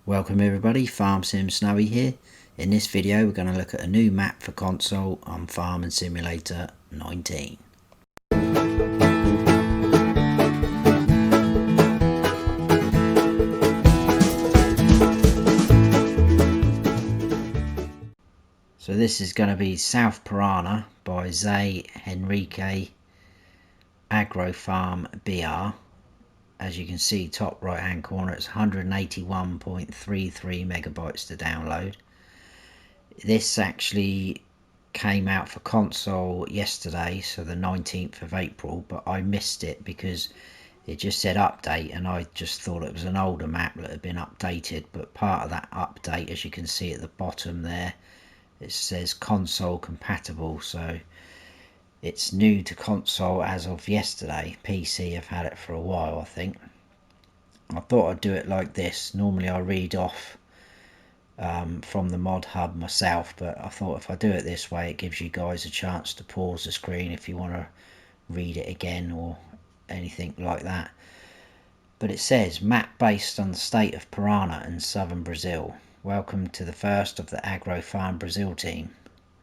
Welcome everybody, Farm Sim Snowy here. In this video we're going to look at a new map for console on Farming Simulator 19. So this is going to be South Parana by Henrique, Agro Farm BR. As you can see, top right hand corner, it's 181.33 megabytes to download. This actually came out for console yesterday, so the 19th of April, but I missed it because it just said update and I just thought it was an older map that had been updated. But part of that update, as you can see at the bottom there, it says console compatible, so it's new to console as of yesterday. PC have had it for a while, I think. I thought I'd do it like this. Normally I read off from the mod hub myself, but I thought if I do it this way it gives you guys a chance to pause the screen if you want to read it again or anything like that. But it says map based on the state of Parana in southern Brazil. Welcome to the first of the Agro Farm Brazil team.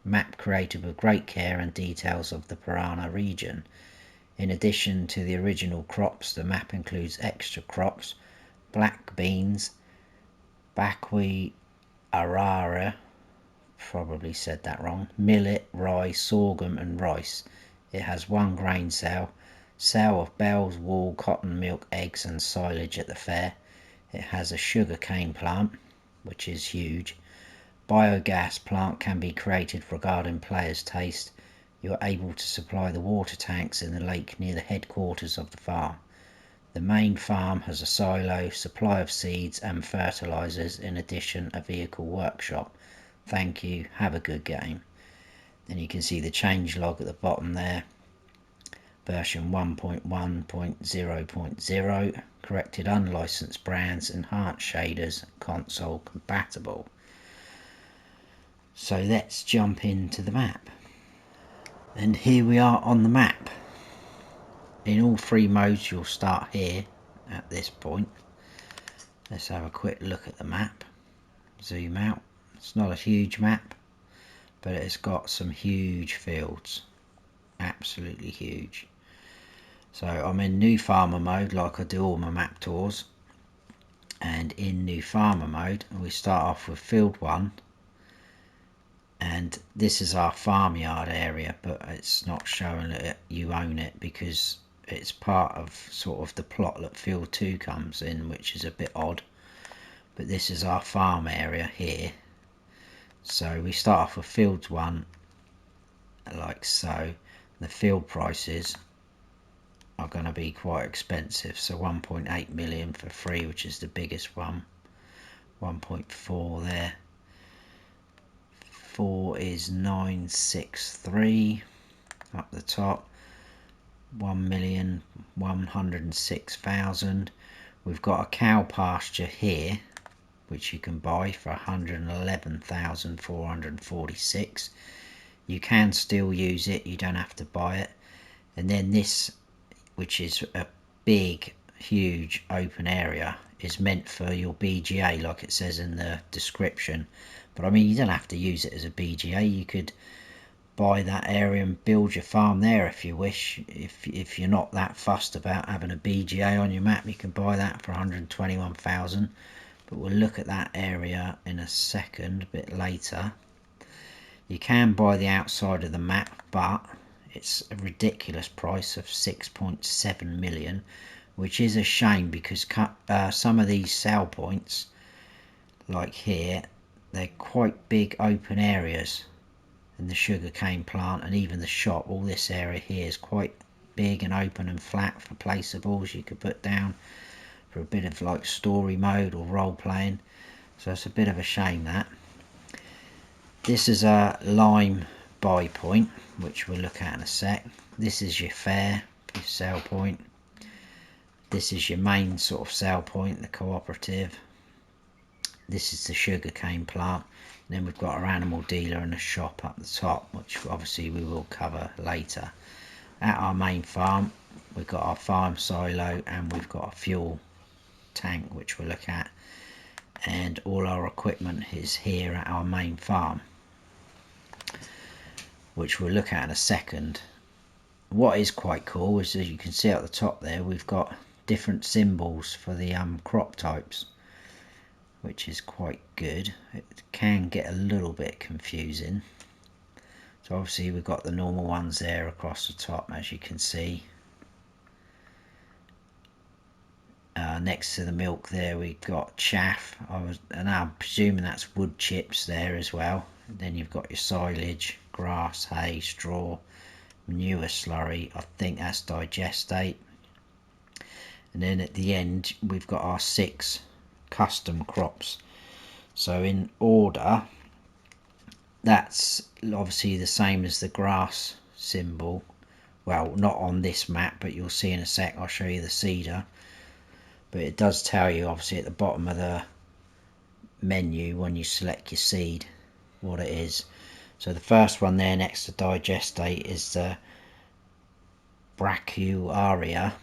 Map created with great care and details of the Parana region. In addition to the original crops, the map includes extra crops, black beans, bakwi arara, probably said that wrong, millet, rye, sorghum and rice. It has one grain sale of bells, wool, cotton, milk, eggs and silage at the fair. It has a sugar cane plant, which is huge. Biogas plant can be created regarding players' taste. You are able to supply the water tanks in the lake near the headquarters of the farm. The main farm has a silo, supply of seeds and fertilizers, in addition a vehicle workshop. Thank you, have a good game. Then you can see the change log at the bottom there. Version 1.1.0.0, corrected unlicensed brands, enhanced shaders, console compatible. So let's jump into the map. And here we are on the map. In all three modes you'll start here at this point. Let's have a quick look at the map. Zoom out. It's not a huge map, but it's got some huge fields. Absolutely huge. So I'm in new farmer mode like I do all my map tours. And in new farmer mode we start off with field 1. And this is our farmyard area, but it's not showing that you own it because it's part of sort of the plot that field 2 comes in, which is a bit odd. But this is our farm area here. So we start off with field 1 like so. The field prices are going to be quite expensive, so 1.8 million for free, which is the biggest one. 1.4 there. 4 is 963 up the top. 1,106,000. We've got a cow pasture here which you can buy for 111,446. You can still use it, you don't have to buy it. And then this, which is a big huge open area, is meant for your BGA like it says in the description. But I mean, you don't have to use it as a BGA. You could buy that area and build your farm there if you wish. If you're not that fussed about having a BGA on your map, you can buy that for 121,000. But we'll look at that area in a second, a bit later. You can buy the outside of the map, but it's a ridiculous price of 6.7 million, which is a shame because some of these sell points, like here, they're quite big open areas. And the sugarcane plant and even the shop, all this area here is quite big and open and flat for placeables you could put down for a bit of like story mode or role playing. So it's a bit of a shame that. This is a lime buy point, which we'll look at in a sec. This is your fair, your sale point. This is your main sort of sale point, the cooperative. This is the sugarcane plant. And then we've got our animal dealer and a shop up the top, which obviously we will cover later. At our main farm, we've got our farm silo and we've got a fuel tank, which we'll look at. And and all our equipment is here at our main farm, which we'll look at in a second. What is quite cool is, as you can see at the top there, we've got different symbols for the crop types, which is quite good. It can get a little bit confusing. So obviously we've got the normal ones there across the top, as you can see. Next to the milk there we've got chaff, and I'm presuming that's wood chips there as well. And then you've got your silage, grass, hay, straw, manure slurry, I think that's digestate. And then at the end we've got our 6 custom crops. So in order, that's obviously the same as the grass symbol. Well, not on this map, but you'll see in a sec. I'll show you the cedar. But it does tell you obviously at the bottom of the menu when you select your seed what it is. So the first one there next to digestate is the Brachiaria,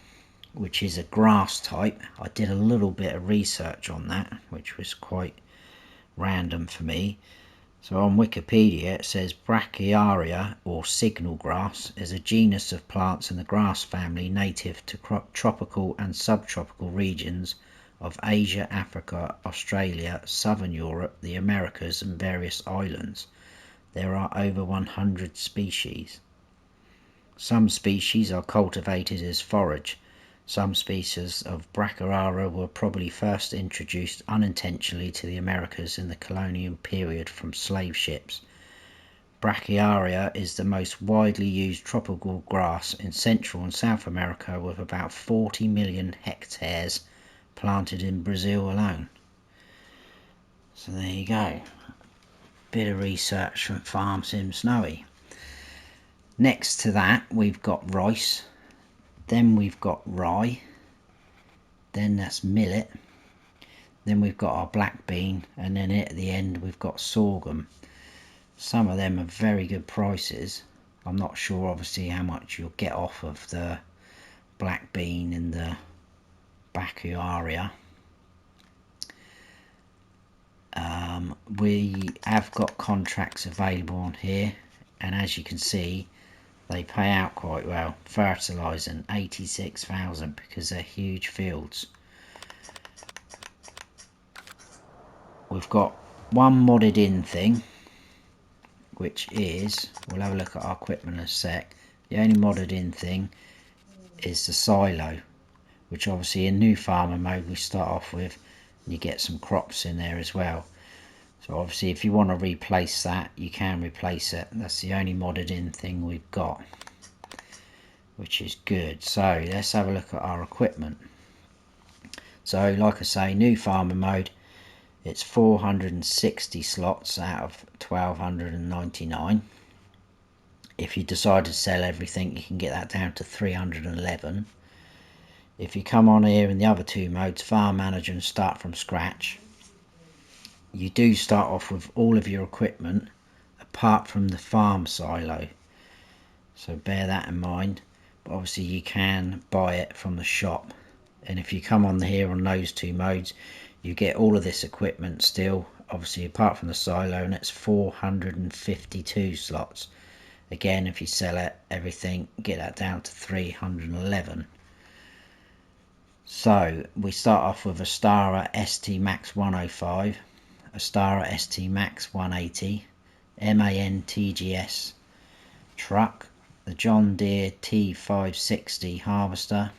which is a grass type. I did a little bit of research on that, which was quite random for me. So on Wikipedia it says Brachiaria, or signal grass, is a genus of plants in the grass family native to tropical and subtropical regions of Asia, Africa, Australia, Southern Europe, the Americas and various islands. There are over 100 species. Some species are cultivated as forage. Some species of Brachiaria were probably first introduced unintentionally to the Americas in the colonial period from slave ships. Brachiaria is the most widely used tropical grass in Central and South America, with about 40 million hectares planted in Brazil alone. So there you go. Bit of research from Farm Sim Snowy. Next to that we've got rice. Then we've got rye, then that's millet, then we've got our black bean, and then at the end we've got sorghum. Some of them are very good prices. I'm not sure obviously how much you'll get off of the black bean and the Brachiaria. We have got contracts available on here, and as you can see they pay out quite well. Fertilising 86,000 because they're huge fields. We've got one modded in thing, which is, we'll have a look at our equipment in a sec. The only modded in thing is the silo, which obviously in new farmer mode we start off with, and you get some crops in there as well. So obviously if you want to replace that, you can replace it. That's the only modded in thing we've got, which is good. So let's have a look at our equipment. So like I say, new farmer mode, it's 460 slots out of 1299. If you decide to sell everything, you can get that down to 311. If you come on here in the other 2 modes, farm manager and start from scratch, you do start off with all of your equipment apart from the farm silo, so bear that in mind. But obviously you can buy it from the shop, and if you come on here on those 2 modes, you get all of this equipment still, obviously apart from the silo, and it's 452 slots. Again, if you sell it everything, get that down to 311. So we start off with a Stara ST Max 105, a Stara ST Max 180, MAN TGS truck, the John Deere T560 harvester,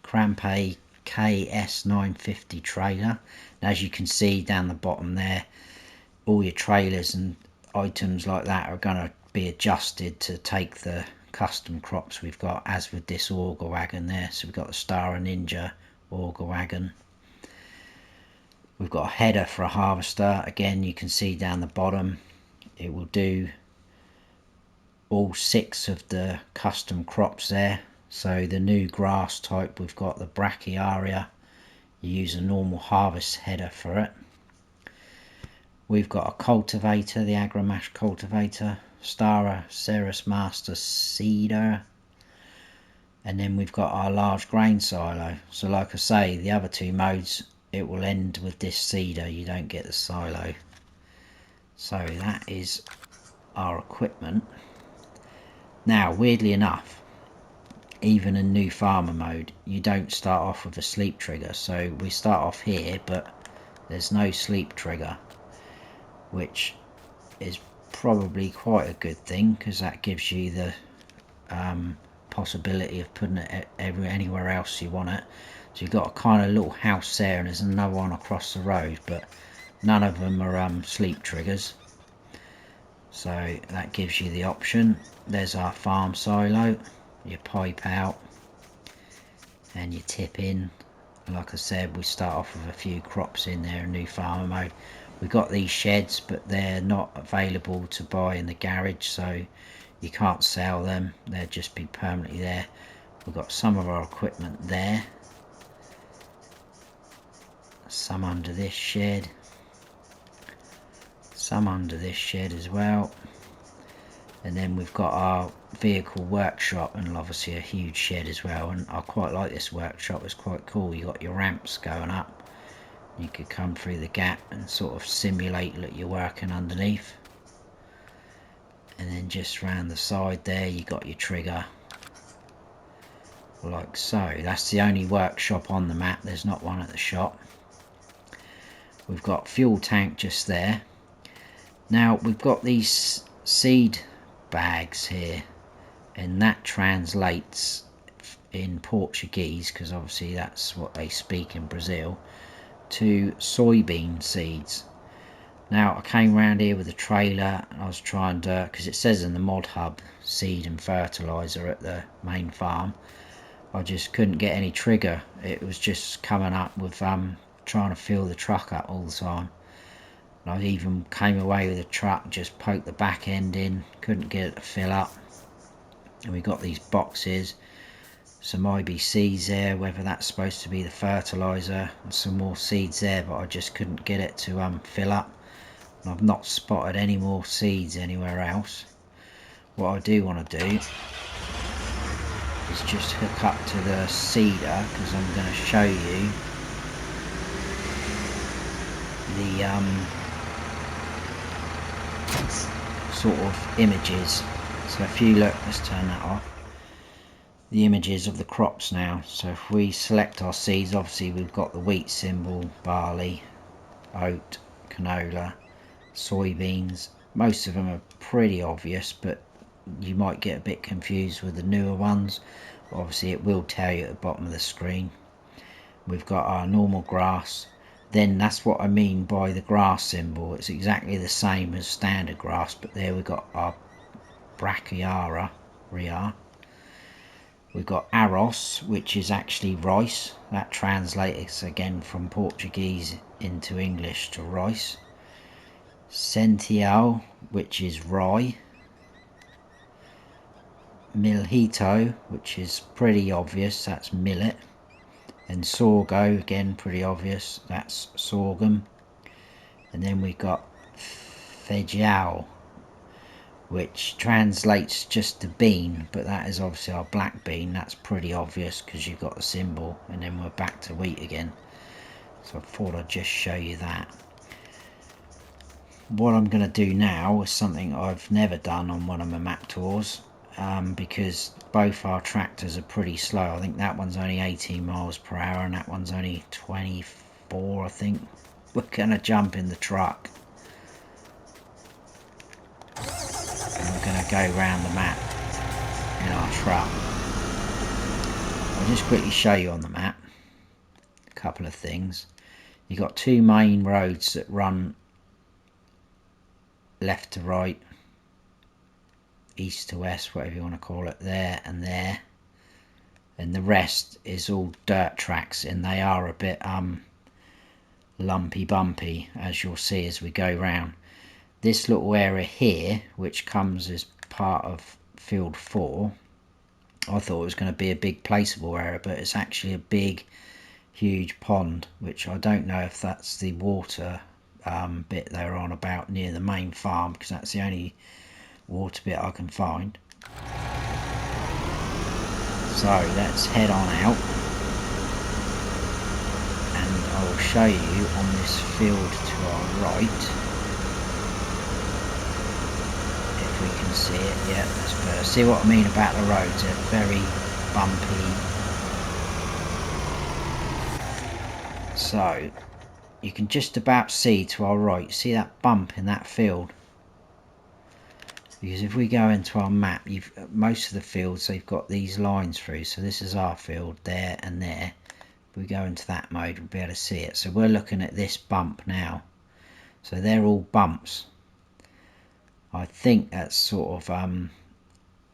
Crampe KS950 trailer. And as you can see down the bottom there, all your trailers and items like that are going to be adjusted to take the custom crops we've got, as with this auger wagon there. So we've got the Stara Ninja auger wagon. We've got a header for a harvester. Again, you can see down the bottom it will do all 6 of the custom crops there. So the new grass type, we've got the Brachiaria. You use a normal harvest header for it. We've got a cultivator, the Agro cultivator, Stara Ceres Master seeder, and then we've got our large grain silo. So like I say, the other 2 modes, it will end with this seeder. You don't get the silo. So that is our equipment. Now, weirdly enough, even in new farmer mode, you don't start off with a sleep trigger. So we start off here, but there's no sleep trigger, which is probably quite a good thing, because that gives you the possibility of putting it anywhere else you want it. So you've got a kind of little house there, and there's another one across the road, but none of them are sleep triggers. So that gives you the option. There's our farm silo. You pipe out and you tip in. Like I said, we start off with a few crops in there in new farmer mode. We've got these sheds, but they're not available to buy in the garage, so you can't sell them. They'll just be permanently there. We've got some of our equipment there, some under this shed, some under this shed as well. And then we've got our vehicle workshop, and obviously a huge shed as well. And I quite like this workshop, it's quite cool. You got your ramps going up, you could come through the gap and sort of simulate that you're working underneath. And then just round the side there you got your trigger, like so. That's the only workshop on the map, there's not one at the shop. We've got fuel tank just there. Now we've got these seed bags here, and that translates in Portuguese, because obviously that's what they speak in Brazil, to soybean seeds. Now I came around here with a trailer and I was trying to, because it says in the mod hub seed and fertilizer at the main farm, I just couldn't get any trigger. It was just coming up with trying to fill the truck up all the time. I even came away with a truck, just poked the back end in, couldn't get it to fill up. And we got these boxes, some IBCs there, whether that's supposed to be the fertilizer, and some more seeds there, but I just couldn't get it to fill up. And I've not spotted any more seeds anywhere else. What I do want to do is just hook up to the seeder, because I'm going to show you the sort of images. So if you look, let's turn that off, the images of the crops now. So if we select our seeds, obviously we've got the wheat symbol, barley, oat, canola, soybeans. Most of them are pretty obvious, but you might get a bit confused with the newer ones. Obviously it will tell you at the bottom of the screen. We've got our normal grass. Then that's what I mean by the grass symbol. It's exactly the same as standard grass, but there we've got our brachiara. We've got arroz, which is actually rice. That translates again from Portuguese into English to rice. Centeio, which is rye. Milhito, which is pretty obvious, that's millet. And sorgo, again pretty obvious, that's sorghum. And then we've got feijão, which translates just to bean, but that is obviously our black bean. That's pretty obvious because you've got the symbol. And then we're back to wheat again, so I thought I'd just show you that. What I'm going to do now is something I've never done on one of my map tours, because both our tractors are pretty slow. I think that one's only 18 miles per hour and that one's only 24, I think. We're going to jump in the truck and we're going to go around the map in our truck. I'll just quickly show you on the map a couple of things. You've got two main roads that run left to right, east to west, whatever you want to call it, there and there, and the rest is all dirt tracks, and they are a bit lumpy bumpy, as you'll see as we go round. This little area here, which comes as part of field 4, I thought it was going to be a big placeable area, but it's actually a big huge pond, which I don't know if that's the water bit they're on about near the main farm, because that's the only water bit I can find. So let's head on out and I will show you on this field to our right, if we can see it. Yeah, that's better. See what I mean about the roads? They're very bumpy. So you can just about see to our right, see that bump in that field? Because if we go into our map, most of the fields, they've got these lines through. So this is our field there and there. If we go into that mode, we'll be able to see it. So we're looking at this bump now. So they're all bumps. I think that's sort of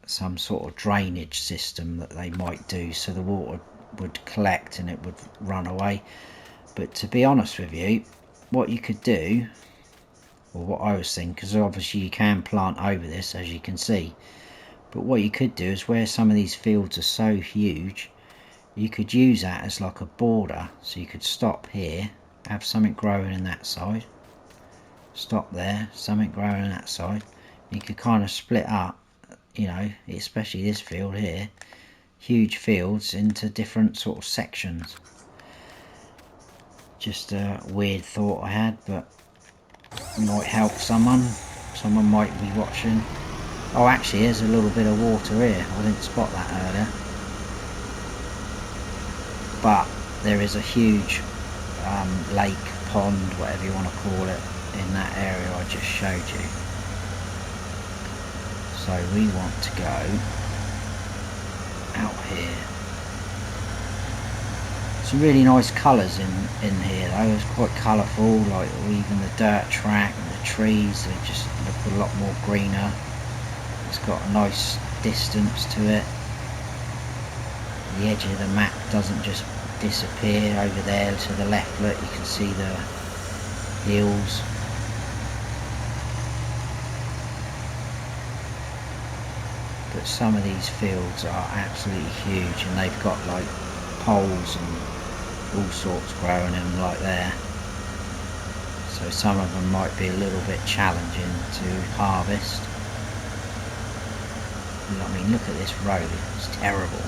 some sort of drainage system that they might do, so the water would collect and it would run away. But to be honest with you, what you could do, or what I was thinking, because obviously you can plant over this, as you can see, but what you could do is, where some of these fields are so huge, you could use that as like a border. So you could stop here, have something growing in that side, stop there, something growing on that side. You could kind of split up, you know, especially this field here, huge fields, into different sort of sections. Just a weird thought I had, but might help someone. Someone might be watching. Oh, actually, there's a little bit of water here. I didn't spot that earlier. But there is a huge lake, pond, whatever you want to call it, in that area I just showed you. So we want to go out here. Some really nice colours in here though. It's quite colourful, like even the dirt track and the trees, they just look a lot more greener. It's got a nice distance to it. The edge of the map doesn't just disappear over there to the left. Look, you can see the hills. But some of these fields are absolutely huge, and they've got like poles and all sorts growing in them like there. So some of them might be a little bit challenging to harvest. I mean, look at this road, it's terrible.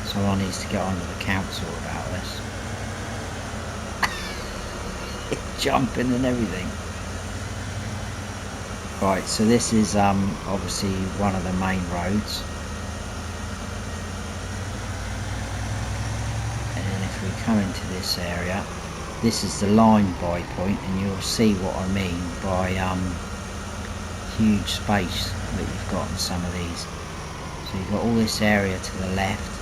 Someone needs to get on to the council about this. It's jumping and everything. Right, so this is obviously one of the main roads. And then if we come into this area, this is the line by point, and you'll see what I mean by huge space that you've got in some of these. So you've got all this area to the left.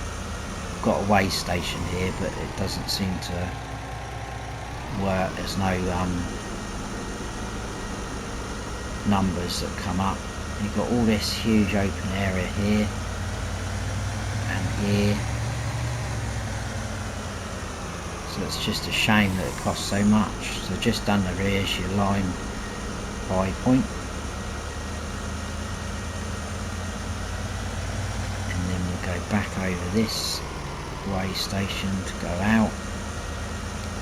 We've got a way station here, but it doesn't seem to work. There's no numbers that come up. You've got all this huge open area here and here. So it's just a shame that it costs so much. So just under here is your line by point. And then we'll go back over this way station to go out.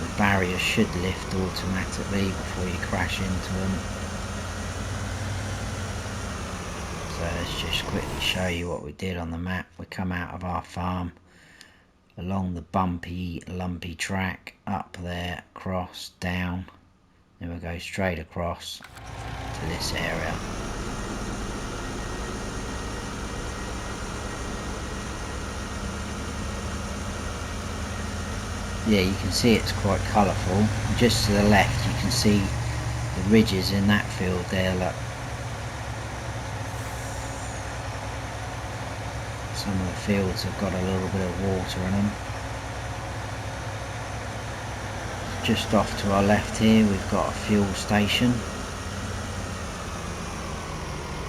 The barrier should lift automatically before you crash into them. So let's just quickly show you what we did on the map. We come out of our farm along the bumpy, lumpy track, up there, across, down, then we'll go straight across to this area. Yeah, you can see it's quite colourful. Just to the left you can see the ridges in that field there, look. Some of the fields have got a little bit of water in them. Just off to our left here we've got a fuel station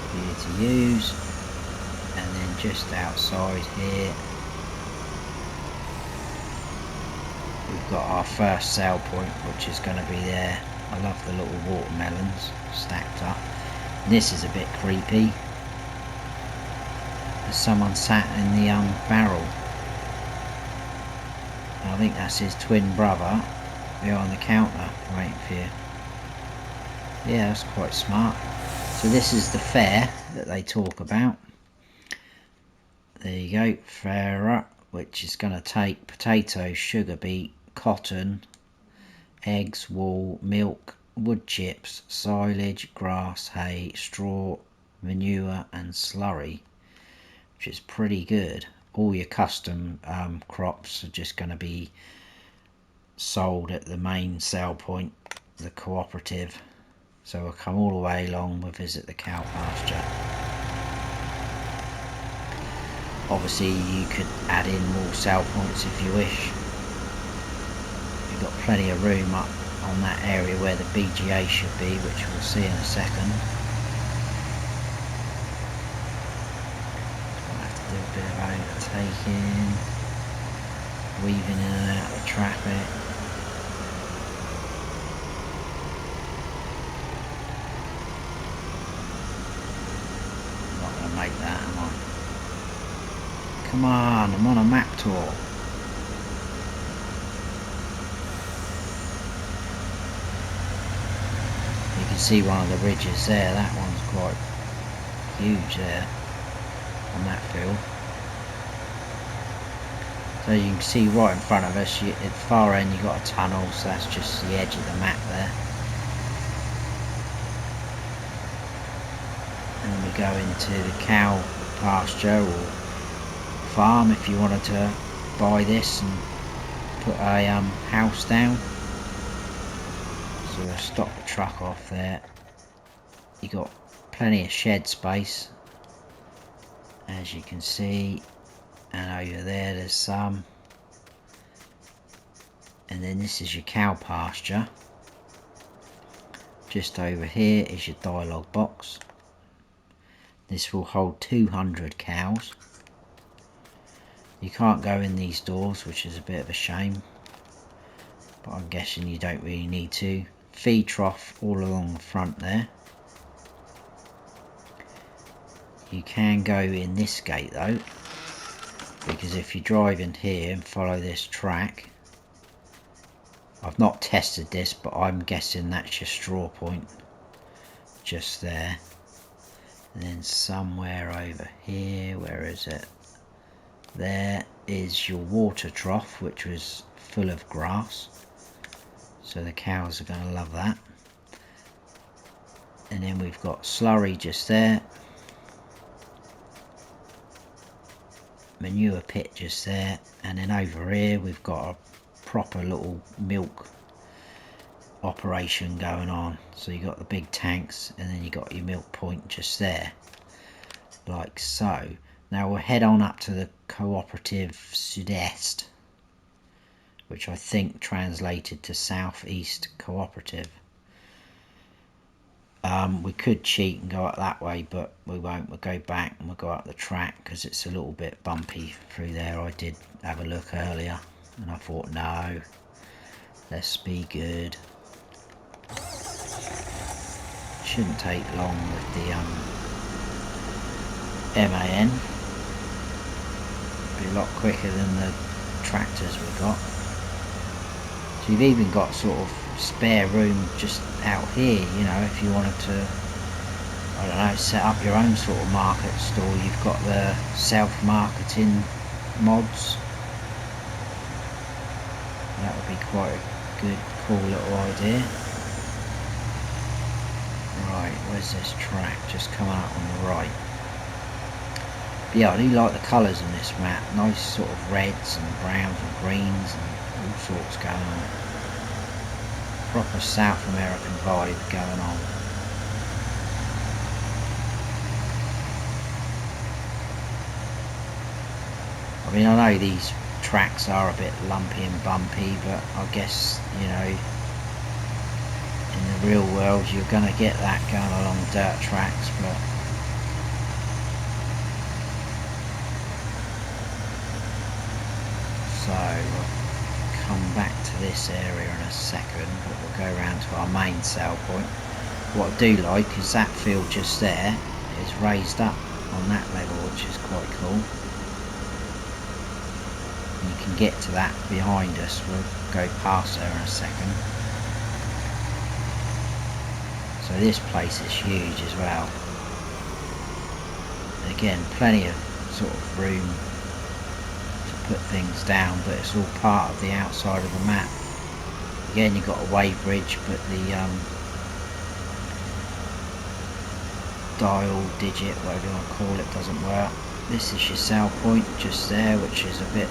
for you to use, and then just outside here we've got our first sale point, which is going to be there. I love the little watermelons stacked up. And this is a bit creepy. There's someone sat in the barrel. I think that's his twin brother behind the counter waiting for you. Yeah, that's quite smart. So this is the fair that they talk about. There you go, fairer, which is going to take potato, sugar beet, cotton, eggs, wool, milk, wood chips, silage, grass, hay, straw, manure and slurry, which is pretty good. All your custom crops are just going to be sold at the main sale point, the cooperative. So we'll come all the way along, we'll visit the cow pasture. Obviously you could add in more sale points if you wish. You've got plenty of room up on that area where the BGA should be, which we'll see in a second. I'll have to do a bit of overtaking, weaving in and out of the traffic. I'm not going to make that, am I? Come on, I'm on a map tour. You can see one of the ridges there, that one's quite huge there on that field. So you can see right in front of us, at the far end you've got a tunnel, so that's just the edge of the map there. And then we go into the cow pasture or farm if you wanted to buy this and put a house down. So we'll stop the truck off there. You got plenty of shed space, as you can see, and over there's some. And then this is your cow pasture. Just over here is your dialogue box. This will hold 200 cows. You can't go in these doors, which is a bit of a shame, but I'm guessing you don't really need to. Feed trough all along the front there. You can go in this gate though, because if you drive in here and follow this track, I've not tested this, but I'm guessing that's your straw point just there. And then somewhere over here, where is it? There is your water trough, which was full of grass, so the cows are going to love that. And then we've got slurry just there, manure pit just there, and then over here we've got a proper little milk operation going on. So you got the big tanks, and then you got your milk point just there, like so. Now we'll head on up to the cooperative Sud-Est, which I think translated to Southeast Cooperative. We could cheat and go up that way, but we won't. We'll go back and we'll go up the track because it's a little bit bumpy through there. I did have a look earlier and I thought, no, let's be good. Shouldn't take long with the MAN. Be a lot quicker than the tractors we got. So you've even got sort of spare room just out here, you know, if you wanted to, I don't know, set up your own sort of market store. You've got the self-marketing mods. That would be quite a good, cool little idea. Right, where's this track? Just coming up on the right. But yeah, I do like the colours in this map. Nice sort of reds and browns and greens and all sorts going on. Proper South American vibe going on. I mean, I know these tracks are a bit lumpy and bumpy, but I guess, you know, in the real world you're going to get that going along dirt tracks, but so we'll come back to this area in a second, but we'll go around to our main sale point. What I do like is that field just there is raised up on that level, which is quite cool. And you can get to that behind us. We'll go past there in a second. So this place is huge as well. And again, plenty of sort of room to put things down, but it's all part of the outside of the map. Again, you've got a way bridge, but the dial digit, whatever you want to call it, doesn't work. This is your sell point just there, which is a bit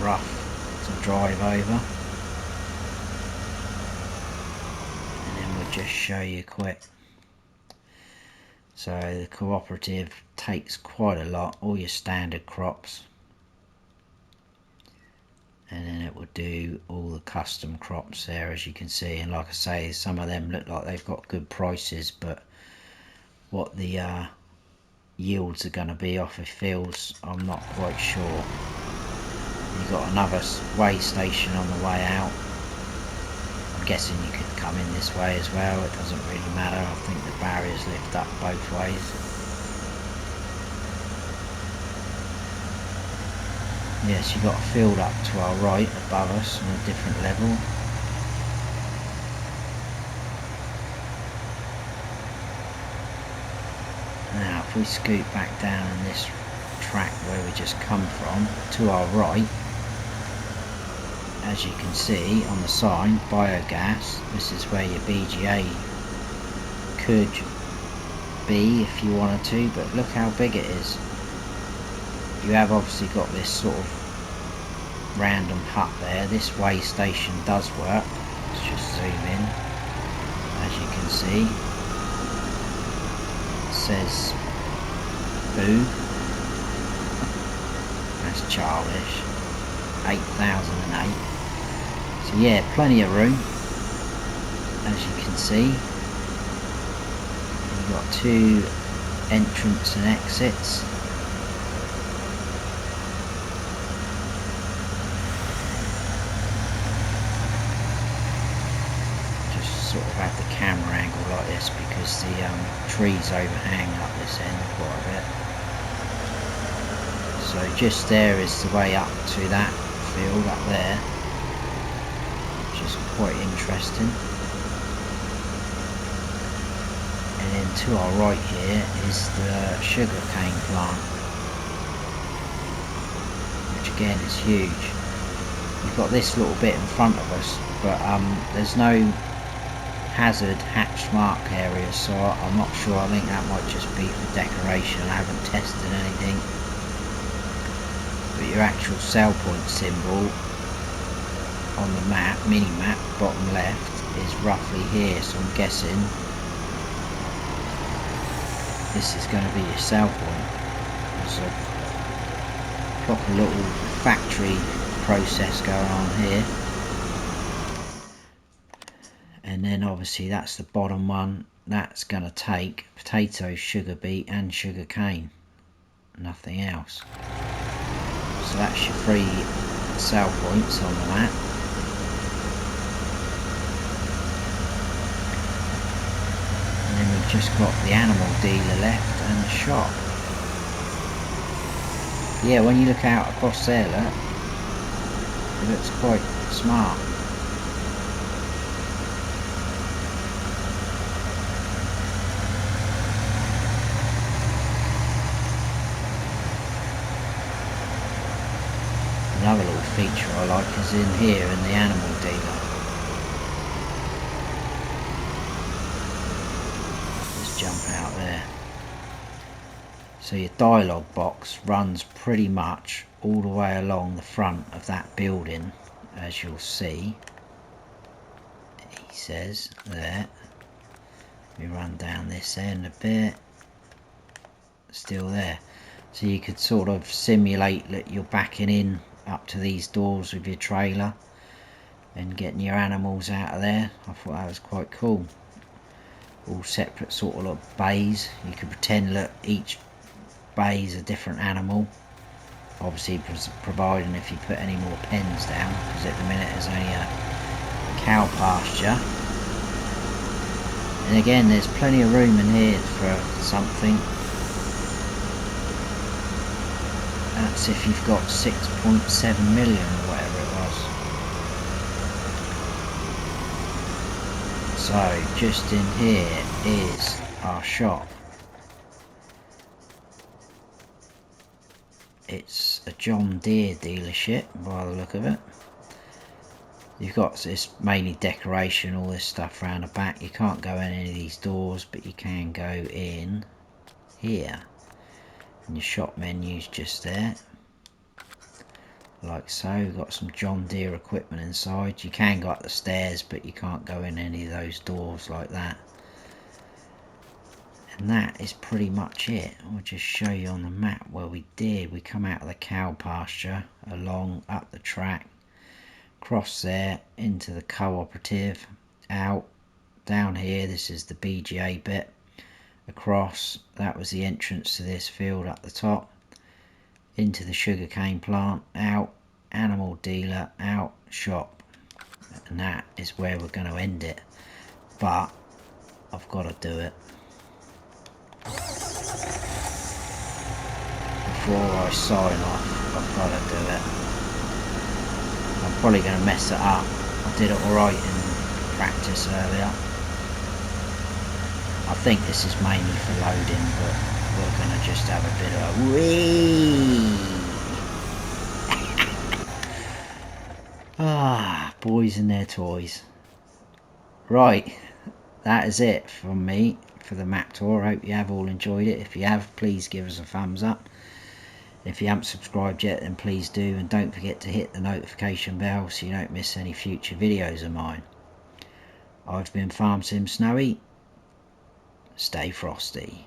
rough to drive over. And then we'll just show you quick. So the cooperative takes quite a lot, all your standard crops, and then it will do all the custom crops there, as you can see. And like I say, some of them look like they've got good prices, but what the yields are going to be off of fields, I'm not quite sure. You've got another way station on the way out. I'm guessing you could come in this way as well, it doesn't really matter. I think the barriers lift up both ways. Yes, you've got a field up to our right above us on a different level. Now if we scoot back down on this track where we just come from, to our right, as you can see on the sign, biogas, this is where your BGA could be if you wanted to, but look how big it is. You have obviously got this sort of random hut there. This way station does work. Let's just zoom in. As you can see, it says boo. That's childish. 8008. So yeah, plenty of room, as you can see. You've got two entrance and exits. Just sort of have the camera angle like this because the trees overhang up this end quite a bit. So just there is the way up to that field up there, which is quite interesting. And then to our right here is the sugarcane plant, which again is huge. We've got this little bit in front of us, but there's no hazard hatch mark areas, so I'm not sure. I think that might just be for decoration. I haven't tested anything. But your actual sell point symbol on the map, mini map, bottom left, is roughly here, so I'm guessing this is going to be your sell point. There's a proper little factory process going on here. And then obviously that's the bottom one. That's going to take potatoes, sugar beet and sugar cane, nothing else. So that's your three sell points on the map. And then we've just got the animal dealer left and the shop. Yeah, when you look out across there, look, it looks quite smart. Another little feature I like is in here in the animal dealer. Let's jump out there. So your dialogue box runs pretty much all the way along the front of that building, as you'll see. He says there. We run down this end a bit. Still there. So you could sort of simulate that you're backing in up to these doors with your trailer and getting your animals out of there. I thought that was quite cool. All separate sort of like bays. You could pretend that each bay is a different animal, obviously providing if you put any more pens down, because at the minute there's only a cow pasture. And again, there's plenty of room in here for something. That's if you've got 6.7 million or whatever it was. So just in here is our shop. it's a John Deere dealership by the look of it. You've got this mainly decoration, all this stuff around the back. You can't go in any of these doors, but you can go in here. And your shop menu's just there. Like so. You've got some John Deere equipment inside. You can go up the stairs, but you can't go in any of those doors like that. And that is pretty much it. I'll just show you on the map where we did. We come out of the cow pasture, along, up the track, cross there, into the cooperative, out, down here, this is the BGA bit, across, that was the entrance to this field up the top, into the sugarcane plant, out, animal dealer, out, shop. And that is where we're going to end it. But I've got to do it. Before I sign off, I've got to do it. I'm probably going to mess it up. I did it alright in practice earlier. I think this is mainly for loading, but we're going to just have a bit of a wee. Ah, boys and their toys. Right, that is it from me for the map tour. I hope you have all enjoyed it. If you have, please give us a thumbs up. If you haven't subscribed yet, then please do, and don't forget to hit the notification bell so you don't miss any future videos of mine. I've been Farm Sim Snowy. Stay frosty.